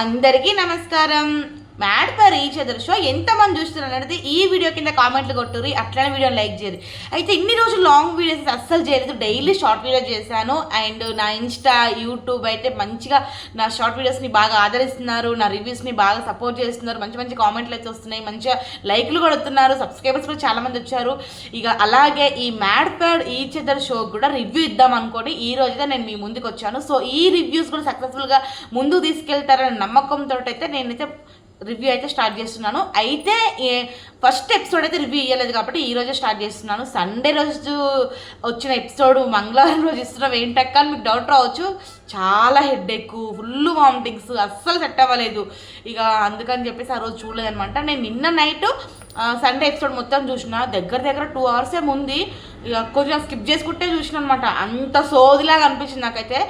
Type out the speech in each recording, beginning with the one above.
అందరికీ నమస్కారం. Mad for each other show ఎంతమంది చూస్తున్నారు అనేది ఈ వీడియో కింద కామెంట్లు కొట్టుర్రి, అట్లనే వీడియోని లైక్ చేయరు. అయితే ఇన్ని రోజులు లాంగ్ వీడియోస్ అస్సలు చేయలేదు, డైలీ షార్ట్ వీడియోస్ చేశాను. అండ్ నా ఇన్స్టా యూట్యూబ్ అయితే మంచిగా నా షార్ట్ వీడియోస్ని బాగా ఆదరిస్తున్నారు, నా రివ్యూస్ని బాగా సపోర్ట్ చేస్తున్నారు, మంచి మంచి కామెంట్లు అయితే వస్తున్నాయి, మంచిగా లైక్లు కొడుతున్నారు, సబ్స్క్రైబర్స్ కూడా చాలామంది వచ్చారు. ఇక అలాగే ఈ mad for each other show కూడా రివ్యూ ఇద్దాం అనుకోండి ఈ రోజైతే నేను మీ ముందుకు వచ్చాను. సో ఈ రివ్యూస్ కూడా సక్సెస్ఫుల్గా ముందుకు తీసుకెళ్తారనే నమ్మకంతో అయితే నేనైతే రివ్యూ అయితే స్టార్ట్ చేస్తున్నాను. అయితే ఫస్ట్ ఎపిసోడ్ అయితే రివ్యూ ఇవ్వలేదు కాబట్టి ఈరోజే స్టార్ట్ చేస్తున్నాను. సండే రోజు వచ్చిన ఎపిసోడ్ మంగళవారం రోజు ఇస్తున్నాం ఏంటక్క అని మీకు డౌట్ రావచ్చు. చాలా హెడ్ఏక్, ఫుల్ వామిటింగ్స్, అస్సలు సెట్ అవ్వలేదు. ఇక అందుకని చెప్పేసి ఆ రోజు చూడలేదనమాట. నేను నిన్న నైట్ సండే ఎపిసోడ్ మొత్తం చూసిన, దగ్గర 2 hours ఉంది. ఇక కొంచెం స్కిప్ చేసుకుంటే చూసిన అనమాట. అంత సోదిలాగా అనిపించింది నాకైతే.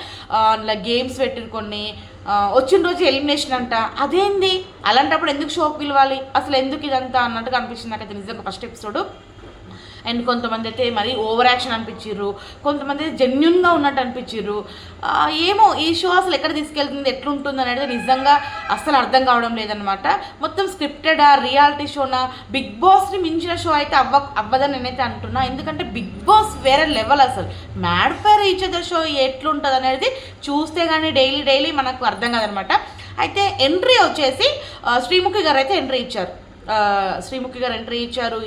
ఇలా గేమ్స్ పెట్టిరు కొన్ని, వచ్చిన రోజు ఎలిమినేషన్ అంట, అదేంది అలాంటప్పుడు ఎందుకు షోకి పిలవాలి, అసలు ఎందుకు ఇదంతా అన్నట్టుగా అనిపించింది నాకైతే నిజంగా ఫస్ట్ ఎపిసోడ్. అండ్ కొంతమంది అయితే మరీ ఓవర్ యాక్షన్ అనిపించారు, కొంతమంది అయితే జెన్యున్గా ఉన్నట్టు అనిపించారు. ఏమో ఈ షో అసలు ఎక్కడ తీసుకెళ్తుంది, ఎట్లుంటుంది అనేది నిజంగా అస్సలు అర్థం కావడం లేదనమాట. మొత్తం స్క్రిప్టెడా, రియాలిటీ షోనా, బిగ్ బాస్ని మించిన షో అయితే అవ్వదని నేనైతే అంటున్నా. ఎందుకంటే బిగ్ బాస్ వేరే లెవెల్. అసలు mad for each other show ఎట్లుంటుంది అనేది చూస్తే కానీ డైలీ మనకు అర్థం కాదనమాట. అయితే ఎంట్రీ వచ్చేసి శ్రీముఖి గారు అయితే ఎంట్రీ ఇచ్చారు.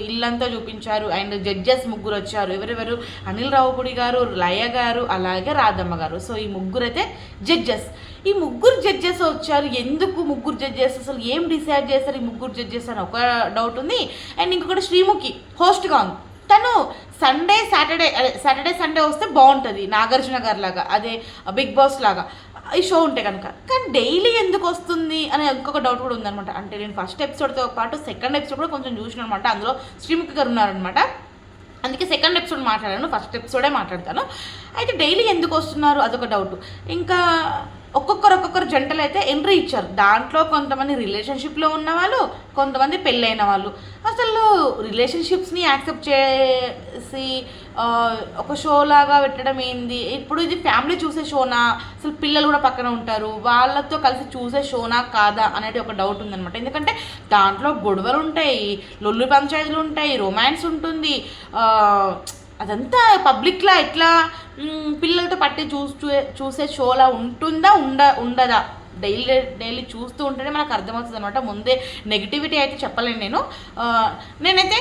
ఇల్లంతా చూపించారు. అండ్ జడ్జెస్ 3 వచ్చారు. ఎవరెవరు? అనిల్ రావుపూడి గారు, లయ గారు, అలాగే రాధమ్మ గారు. సో ఈ 3 అయితే జడ్జెస్. ఈ 3 జడ్జెస్ వచ్చారు. ఎందుకు 3 జడ్జెస్, అసలు ఏం డిసైడ్ చేస్తారు ఈ 3 జడ్జెస్ అని ఒక డౌట్ ఉంది. అండ్ ఇంకొకటి శ్రీముఖి హోస్ట్గా ఉంది. తను సాటర్డే సండే వస్తే బాగుంటుంది, నాగార్జున గారు లాగా, అదే బిగ్ బాస్ లాగా ఈ షో ఉంటే కనుక. కానీ డైలీ ఎందుకు వస్తుంది అనే ఇంకొక డౌట్ కూడా ఉందనమాట. అంటే నేను ఫస్ట్ ఎపిసోడ్తో పాటు సెకండ్ ఎపిసోడ్ కూడా కొంచెం చూసిన అనమాట. అందులో శ్రీముఖి గారు ఉన్నారనమాట. అందుకే సెకండ్ ఎపిసోడ్ మాట్లాడాను, ఫస్ట్ ఎపిసోడే మాట్లాడతాను. అయితే డైలీ ఎందుకు వస్తున్నారు అదొక డౌట్. ఇంకా ఒక్కొక్కరు జంటలు అయితే ఎంట్రీ ఇచ్చారు. దాంట్లో కొంతమంది రిలేషన్షిప్లో ఉన్న వాళ్ళు, కొంతమంది పెళ్ళైన వాళ్ళు. అసలు రిలేషన్షిప్స్ని యాక్సెప్ట్ చేసి ఒక షో లాగా పెట్టడం ఏంది? ఇప్పుడు ఇది ఫ్యామిలీ చూసే షోనా, అసలు పిల్లలు కూడా పక్కన ఉంటారు, వాళ్ళతో కలిసి చూసే షోనా కాదా అనేది ఒక డౌట్ ఉందనమాట. ఎందుకంటే దాంట్లో గొడవలు ఉంటాయి, లొల్లు పంచాయతీలు ఉంటాయి, రొమాన్స్ ఉంటుంది. అదంతా పబ్లిక్లా ఎట్లా పిల్లలతో పట్టి చూసే షోలా ఉంటుందా ఉండదా? డైలీ చూస్తూ ఉంటేనే మనకు అర్థమవుతుంది అనమాట. ముందే నెగిటివిటీ అయితే చెప్పలేను నేనైతే.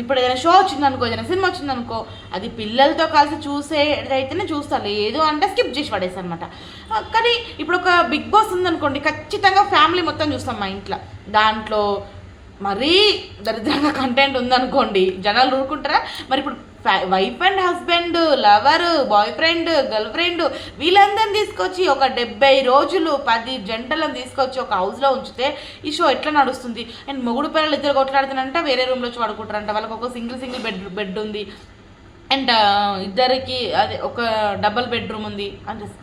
ఇప్పుడు ఏదైనా షో వచ్చిందనుకో, ఏదైనా సినిమా వచ్చిందనుకో, అది పిల్లలతో కలిసి చూసేదైతేనే చూస్తా, లేదు అంటే స్కిప్ చేసి పడేస్తాను అనమాట. కానీ ఇప్పుడు ఒక బిగ్ బాస్ ఉందనుకోండి, ఖచ్చితంగా ఫ్యామిలీ మొత్తం చూస్తాం మా ఇంట్లో. దాంట్లో మరీ దరిద్రంగా కంటెంట్ ఉందనుకోండి, జనాలు ఊరుకుంటారా? మరి ఇప్పుడు wife and husband, lover, boy friend, girl friend, వీళ్ళందరినీ తీసుకొచ్చి ఒక 70 రోజులు 10 జంటలను తీసుకొచ్చి ఒక హౌస్లో ఉంచితే ఈ షో ఎట్లా నడుస్తుంది? అండ్ మొగుడు పిల్లలు ఇద్దరు కొట్లాడుతానంట, వేరే రూమ్లో వచ్చి పడుకుంటారంట. వాళ్ళకి ఒక సింగిల్ బెడ్ ఉంది. అండ్ ఇద్దరికి అదే ఒక డబల్ బెడ్రూమ్ ఉంది. అంటే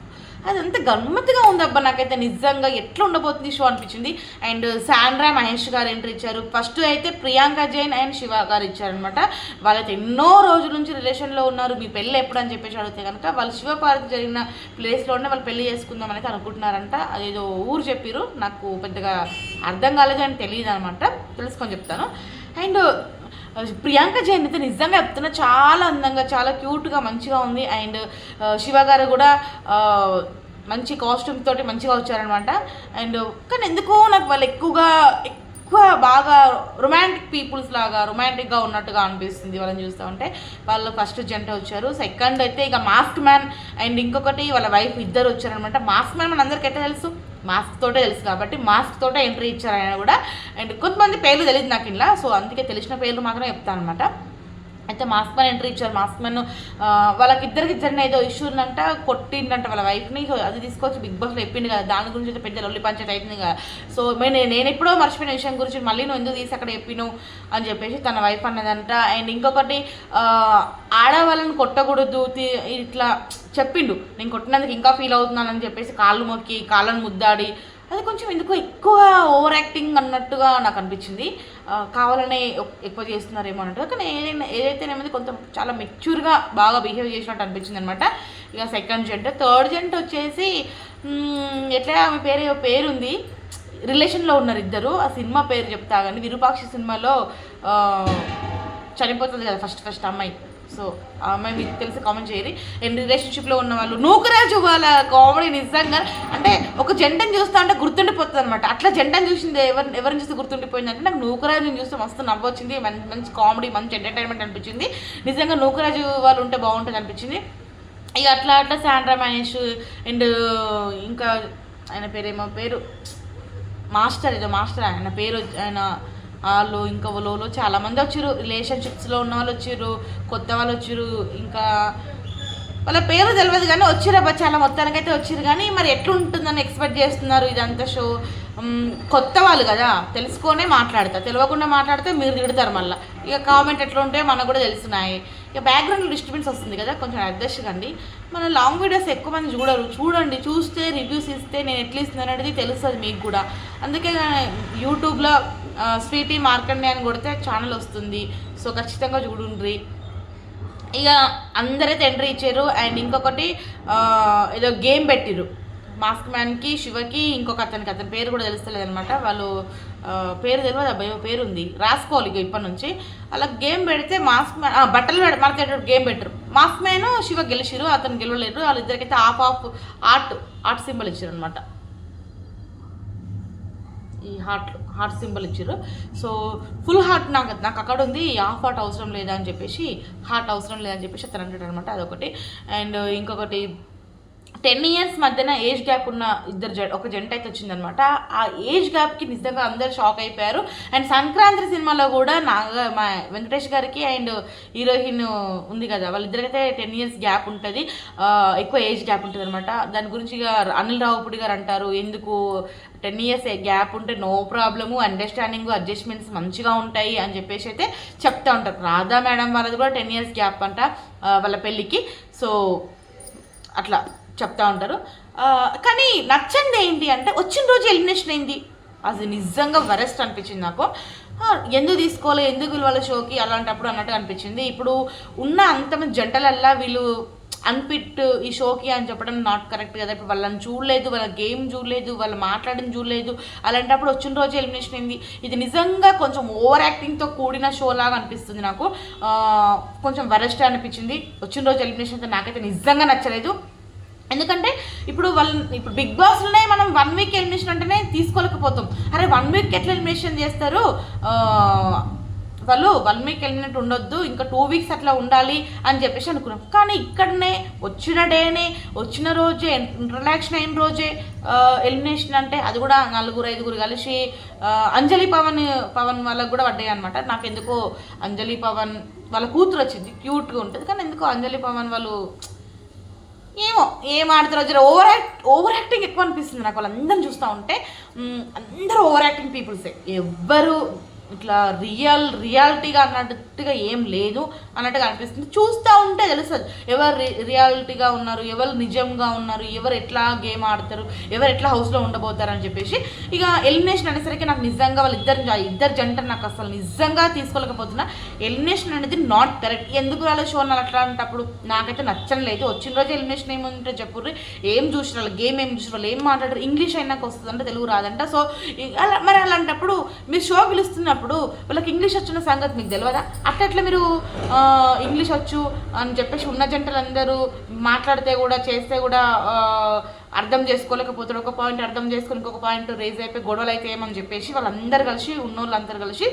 అదంతా గమ్మత్తుగా ఉందబ్బా. నాకైతే నిజంగా ఎట్లా ఉండబోతుంది షో అనిపించింది. అండ్ శాండ్రా మహేష్ గారు ఎంట్రీ ఇచ్చారు. ఫస్ట్ అయితే ప్రియాంక జైన్ అండ్ శివ గారు ఇచ్చారనమాట. వాళ్ళైతే ఎన్నో రోజుల నుంచి రిలేషన్లో ఉన్నారు. మీ పెళ్ళి ఎప్పుడు అని చెప్పేసి అడిగితే కనుక వాళ్ళు శివపార్క్ జరిగిన ప్లేస్లోనే వాళ్ళు పెళ్లి చేసుకుందామని అయితే అనుకుంటున్నారంట. అదేదో ఊరు చెప్పారు, నాకు పెద్దగా అర్థం కాలేదు అని తెలియదు అనమాట. తెలుసుకొని చెప్తాను. అండ్ ప్రియాంక జైన్ అయితే నిజంగా చెప్తున్నా, చాలా అందంగా, చాలా క్యూట్గా, మంచిగా ఉంది. అండ్ శివ గారు కూడా మంచి కాస్ట్యూమ్ తోటి మంచిగా వచ్చారనమాట. అండ్ కానీ ఎందుకో నాకు వాళ్ళు ఎక్కువ బాగా రొమాంటిక్ పీపుల్స్ లాగా రొమాంటిక్గా ఉన్నట్టుగా అనిపిస్తుంది వాళ్ళని చూస్తూ ఉంటే. వాళ్ళు ఫస్ట్ జంట వచ్చారు. సెకండ్ అయితే ఇక మాస్క్ మ్యాన్ అండ్ ఇంకొకటి వాళ్ళ వైఫ్ ఇద్దరు వచ్చారనమాట. మాస్క్ మ్యాన్ మన అందరికైతే తెలుసు, మాస్క్ తోటే తెలుసు కాబట్టి మాస్క్ తోటే ఎంట్రీ ఇచ్చారు ఆయన కూడా. అండ్ కొంతమంది పేర్లు తెలియదు నాకు ఇలా, సో అందుకే తెలిసిన పేర్లు మాత్రమే చెప్తాను అనమాట. అయితే మాస్క్ మ్యాన్ ఎంట్రీ ఇచ్చారు. మాస్క్ మ్యాన్ ఇద్దరిని ఏదో ఇష్యూ ఉందంట, కొట్టిందంట వాళ్ళ వైఫ్ని. సో అది తీసుకొచ్చి బిగ్ బాస్లో చెప్పింది కదా, దాని గురించి అయితే పెద్ద లొల్లి పంచాయతీ అవుతుంది కదా. సో నేను ఎప్పుడో మర్చిపోయిన విషయం గురించి మళ్ళీ నువ్వు ఎందుకు తీసి అక్కడ చెప్పిను అని చెప్పేసి తన వైఫ్ అన్నదంట. అండ్ ఇంకొకటి ఆడవాళ్ళని కొట్టకూడదు ఇట్లా చెప్పిండు. నేను కొట్టినందుకు ఇంకా ఫీల్ అవుతున్నానని చెప్పేసి కాళ్ళు మొక్కి కాళ్ళను ముద్దాడి, అది కొంచెం ఎందుకో ఎక్కువ ఓవర్ యాక్టింగ్ అన్నట్టుగా నాకు అనిపించింది. కావాలనే ఎక్కువ చేస్తున్నారేమో అన్నట్టుగా. కానీ ఏదైతేనేమో కొంచెం చాలా మెచ్యూర్గా బాగా బిహేవ్ చేసినట్టు అనిపించింది అనమాట. ఇక సెకండ్ జంట. థర్డ్ జంట వచ్చేసి ఎట్లా ఆమె పేరుంది, రిలేషన్లో ఉన్నారు ఇద్దరు. ఆ సినిమా పేరు చెప్తా కానీ విరూపాక్షి సినిమాలో చనిపోతుంది కదా ఫస్ట్ అమ్మాయి. సో ఆ అమ్మాయి మీకు తెలిసి కామెంట్ చేయరు. అండ్ రిలేషన్షిప్లో ఉన్న వాళ్ళు నూకరాజు వాళ్ళ కామెడీ నిజంగా అంటే ఒక జంటను చూస్తా అంటే గుర్తుండిపోతుంది అనమాట. అట్లా జంటను చూసింది ఎవరిని చూస్తే గుర్తుండిపోయిందంటే నాకు నూకరాజుని చూస్తే మస్తు నవ్వొచ్చింది. మంచి కామెడీ, మంచి ఎంటర్టైన్మెంట్ అనిపించింది. నిజంగా నూకరాజు వాళ్ళు ఉంటే బాగుంటుంది అనిపించింది. ఇక అట్లా శాండ్రా మహేష్ అండ్ ఇంకా ఆయన పేరు మాస్టర్ ఆయన పేరు ఆయన వాళ్ళు ఇంకా లోలో చాలామంది వచ్చారు. రిలేషన్షిప్స్లో ఉన్న వాళ్ళు వచ్చారు, కొత్త వాళ్ళు వచ్చారు, ఇంకా వాళ్ళ పేరు తెలియదు కానీ వచ్చిరబ్బా చాలా మొత్తానికైతే వచ్చారు. కానీ మరి ఎట్లుంటుందని ఎక్స్పెక్ట్ చేస్తున్నారు ఇదంతా షో? కొత్త వాళ్ళు కదా, తెలుసుకొనే మాట్లాడతారు. తెలియకుండా మాట్లాడితే మీరు తిడతారు మళ్ళీ. ఇక కామెంట్ ఎట్లా ఉంటే మనకు కూడా తెలుస్తున్నాయి. ఇక బ్యాక్గ్రౌండ్ డిస్టర్బెన్స్ వస్తుంది కదా, కొంచెం అడ్జస్ట్ కండి. మన లాంగ్ వీడియోస్ ఎక్కువ మంది చూడండి. చూస్తే రివ్యూస్ ఇస్తే నేను ఎట్లా ఇస్తున్నాను అనేది తెలుస్తుంది మీకు కూడా. అందుకే యూట్యూబ్లో స్వీటీ మార్కండే అని కొడితే ఛానల్ వస్తుంది. సో ఖచ్చితంగా చూడండి. ఇక అందరైతే ఎంట్రీ ఇచ్చారు. అండ్ ఇంకొకటి ఏదో గేమ్ పెట్టిరు మాస్క్ మ్యాన్కి, శివకి, ఇంకొక అతని పేరు కూడా తెలుస్తలేదు అనమాట. వాళ్ళు పేరు తెలియదు, అబ్బాయి పేరు ఉంది రాసుకోవాలి ఇక ఇప్పటి నుంచి. అలా గేమ్ పెడితే మాస్క్ మ్యాన్ బట్టలు మనకి గేమ్ పెట్టరు. మాస్క్ మ్యాన్ శివ గెలిచిరు, అతను గెలవలేరు. వాళ్ళిద్దరికైతే ఆఫ్ ఆర్ట్ సింబల్ ఇచ్చారు అనమాట. ఈ హార్ట్ సింబల్ ఇచ్చారు. సో ఫుల్ హార్ట్ నాకు అక్కడ ఉంది, హాఫ్ హార్ట్ అవసరం లేదా అని చెప్పేసి, హార్ట్ అవసరం లేదని చెప్పేసి అతను అంటాడు అనమాట. అదొకటి. అండ్ ఇంకొకటి 10 years మధ్యన ఏజ్ గ్యాప్ ఉన్న ఒక జంట అయితే వచ్చిందనమాట. ఆ ఏజ్ గ్యాప్కి నిజంగా అందరు షాక్ అయిపోయారు. అండ్ సంక్రాంతి సినిమాలో కూడా మా వెంకటేష్ గారికి అండ్ హీరోయిన్ ఉంది కదా, వాళ్ళిద్దరికైతే 10 years గ్యాప్ ఉంటుంది, ఎక్కువ ఏజ్ గ్యాప్ ఉంటుంది అనమాట. దాని గురించి ఇక అనిల్ రావుపూడి గారు అంటారు, ఎందుకు 10 years గ్యాప్ ఉంటే నో ప్రాబ్లము, అండర్స్టాండింగ్ అడ్జస్ట్మెంట్స్ మంచిగా ఉంటాయి అని చెప్పేసి అయితే చెప్తా ఉంటారు. రాధా మేడం వాళ్ళది కూడా 10 years గ్యాప్ అంట వాళ్ళ పెళ్ళికి. సో అట్లా చెప్తా ఉంటారు. కానీ నచ్చంది ఏంటి అంటే వచ్చిన రోజు ఎలిమినేషన్ అయింది. అది నిజంగా వరెస్ట్ అనిపించింది నాకు. ఎందుకు తీసుకోవాలి, ఎందుకు విలువల షోకి అలాంటప్పుడు అన్నట్టు అనిపించింది. ఇప్పుడు ఉన్న అంతమంది జంటలల్లా వీళ్ళు అన్ఫిట్ ఈ షోకి అని చెప్పడం నాట్ కరెక్ట్ కదా. ఇప్పుడు వాళ్ళని చూడలేదు, వాళ్ళ గేమ్ చూడలేదు, వాళ్ళు మాట్లాడిన చూడలేదు, అలాంటప్పుడు వచ్చిన రోజు ఎలిమినేషన్ అయింది. ఇది నిజంగా కొంచెం ఓవర్ యాక్టింగ్తో కూడిన షో లాగా అనిపిస్తుంది నాకు. కొంచెం వరెస్ట్ అనిపించింది. వచ్చిన రోజు ఎలిమినేషన్ అయితే నాకైతే నిజంగా నచ్చలేదు. ఎందుకంటే ఇప్పుడు బిగ్ బాస్లోనే మనం 1 week ఎలిమినేషన్ అంటేనే తీసుకోలేకపోతాం. అరే 1 week ఎట్లా ఎలిమినేషన్ చేస్తారు, వాళ్ళు 1 week వెళ్ళినట్టు ఉండొద్దు, ఇంకా 2 weeks అట్లా ఉండాలి అని చెప్పేసి అనుకున్నాం. కానీ ఇక్కడనే వచ్చిన డేనే, వచ్చిన రోజే, ఇంట్రడక్షన్ అయిన రోజే ఎలిమినేషన్ అంటే అది కూడా 4-5 కలిసి అంజలి పవన్ వాళ్ళకు కూడా పడ్డాయి అనమాట. నాకు ఎందుకో అంజలి పవన్ వాళ్ళ కూతురు వచ్చింది, క్యూట్గా ఉంటుంది. కానీ ఎందుకో అంజలి పవన్ వాళ్ళు ఏం ఆడుతారో ఓవర్ యాక్టింగ్ ఎక్కువ అనిపిస్తుంది నాకు. వాళ్ళందరిని చూస్తూ ఉంటే అందరూ ఓవర్ యాక్టింగ్ పీపుల్సే, ఎవ్వరు ఇట్లా రియాలిటీగా అన్నట్టుగా ఏం లేదు అన్నట్టుగా అనిపిస్తుంది. చూస్తూ ఉంటే తెలుస్తుంది ఎవరు రియాలిటీగా ఉన్నారు, ఎవరు నిజంగా ఉన్నారు, ఎవరు ఎట్లా గేమ్ ఆడతారు, ఎవరు ఎట్లా హౌస్లో ఉండబోతారు అని చెప్పేసి. ఇక ఎలిమినేషన్ అనేసరికి నాకు నిజంగా ఇద్దరు జంట నాకు అసలు నిజంగా తీసుకోలేకపోతున్నా. ఎలిమినేషన్ అనేది నాట్ కరెక్ట్. ఎందుకు వాళ్ళ షో అట్లాంటప్పుడు నాకైతే నచ్చలేదు. వచ్చిన రోజు ఎలిమినేషన్ ఏముంటే చెప్పుర్రి, ఏం చూసిన వాళ్ళు, గేమ్ ఏం చూసిన వాళ్ళు, ఏం మాట్లాడారు, ఇంగ్లీష్ అయినాక వస్తుందంటే తెలుగు రాదంట. సో మరి అలాంటప్పుడు మీరు షో పిలుస్తున్నప్పుడు వాళ్ళకి ఇంగ్లీష్ వచ్చిన సంగతి మీకు తెలియదా? అట్లా మీరు ఇంగ్లీష్ వచ్చు అని చెప్పేసి ఉన్న జంటలందరూ మాట్లాడితే కూడా చేస్తే కూడా అర్థం చేసుకోలేకపోతారు. ఒక పాయింట్ అర్థం చేసుకుని ఇంకొక పాయింట్ రేజ్ అయిపోయి గొడవలు అయితే ఏమని చెప్పేసి వాళ్ళందరూ కలిసి ఉన్నోళ్ళందరూ కలిసి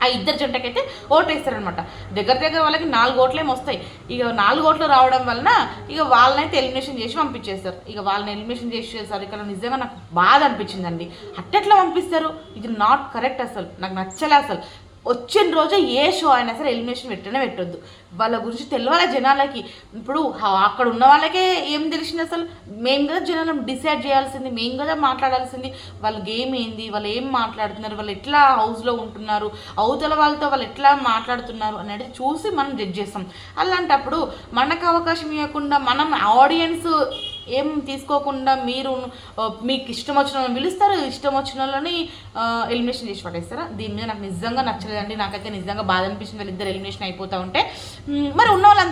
ఆ ఇద్దరు జంటకైతే ఓటు వేస్తారనమాట. దగ్గర వాళ్ళకి 4 ఓట్లేమో వస్తాయి. ఇక 4 ఓట్లు రావడం వలన ఇక వాళ్ళనైతే ఎలిమినేషన్ చేసి పంపించేస్తారు. ఇక వాళ్ళని ఎలిమినేషన్ చేసేసారు. ఇక్కడ నిజంగా నాకు బాధ అనిపించిందండి. అట్టెట్లా పంపిస్తారు, ఇది నాట్ కరెక్ట్. అసలు నాకు నచ్చలే. అసలు వచ్చిన రోజు ఏ షో అయినా సరే ఎలిమినేషన్ పెట్టొద్దు. వాళ్ళ గురించి తెలియాలి జనాలకి. ఇప్పుడు అక్కడ ఉన్న వాళ్ళకే ఏం తెలిసింది అసలు? మేము కదా జనాలను డిసైడ్ చేయాల్సింది, మేము కదా మాట్లాడాల్సింది. వాళ్ళ గేమ్ ఏంది, వాళ్ళు ఏం మాట్లాడుతున్నారు, వాళ్ళు ఎట్లా హౌస్లో ఉంటున్నారు, అవతల వాళ్ళతో వాళ్ళు ఎట్లా మాట్లాడుతున్నారు అనేది చూసి మనం జడ్జ్ చేస్తాం. అలాంటప్పుడు మనకు అవకాశం ఇవ్వకుండా మనం ఆడియన్స్ ఏం తీసుకోకుండా మీరు మీకు ఇష్టం వచ్చిన వాళ్ళని పిలుస్తారు, ఇష్టం వచ్చిన వాళ్ళని ఎలిమినేషన్ చేసి పడేస్తారా? దీని మీద నాకు నిజంగా నచ్చలేదండి. నాకైతే నిజంగా బాధ అనిపించింది వాళ్ళిద్దరు ఎలిమినేషన్ అయిపోతూ ఉంటే. మరి ఉన్న వాళ్ళు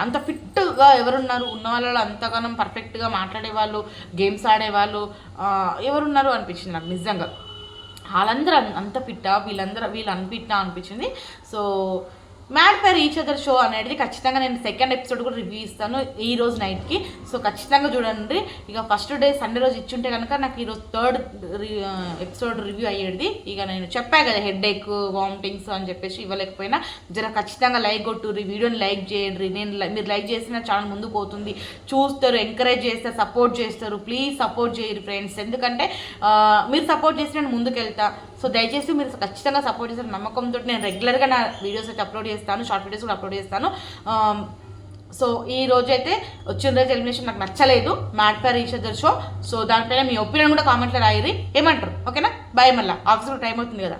అంత ఫిట్గా ఎవరున్నారు? ఉన్న వాళ్ళలో అంతగానం పర్ఫెక్ట్గా మాట్లాడే వాళ్ళు, గేమ్స్ ఆడేవాళ్ళు ఎవరున్నారు అనిపించింది నాకు నిజంగా. వాళ్ళందరూ అంత ఫిట్టా, వీళ్ళు అన్ఫిట్టా అనిపించింది. So mad for each other show అనేది ఖచ్చితంగా నేను సెకండ్ ఎపిసోడ్ కూడా రివ్యూ ఇస్తాను ఈ రోజు నైట్కి. సో ఖచ్చితంగా చూడండి. ఇక ఫస్ట్ డే సండే రోజు ఇచ్చుంటే కనుక నాకు ఈరోజు థర్డ్ ఎపిసోడ్ రివ్యూ అయ్యేది. ఇక నేను చెప్పా కదా హెడ్ఏక్, వామిటింగ్స్ అని చెప్పేసి ఇవ్వలేకపోయినా, జర ఖచ్చితంగా లైక్ కొట్టుర్రి, వీడియోని లైక్ చేయండి. మీరు లైక్ చేసిన ఛానల్ ముందుకు పోతుంది, చూస్తారు, ఎంకరేజ్ చేస్తారు, సపోర్ట్ చేస్తారు. ప్లీజ్ సపోర్ట్ చేయరు ఫ్రెండ్స్, ఎందుకంటే మీరు సపోర్ట్ చేసి నేను ముందుకు వెళ్తా. సో దయచేసి మీరు ఖచ్చితంగా సపోర్ట్ చేస్తారు నమ్మకంతో నేను రెగ్యులర్గా నా వీడియోస్ అయితే అప్లోడ్ చేస్తాను, షార్ట్ వీడియోస్ కూడా అప్లోడ్ చేస్తాను. సో ఈ రోజు అయితే వచ్చిన రోజు ఎలిమినేషన్ నాకు నచ్చలేదు, mad for each other show. So దానిపైన మీ ఒపీనియన్ కూడా కామెంట్లో రాయిరి, ఏమంటారు? ఓకేనా? బాయ్. మళ్ళీ ఆఫీస్లో టైం అవుతుంది కదా.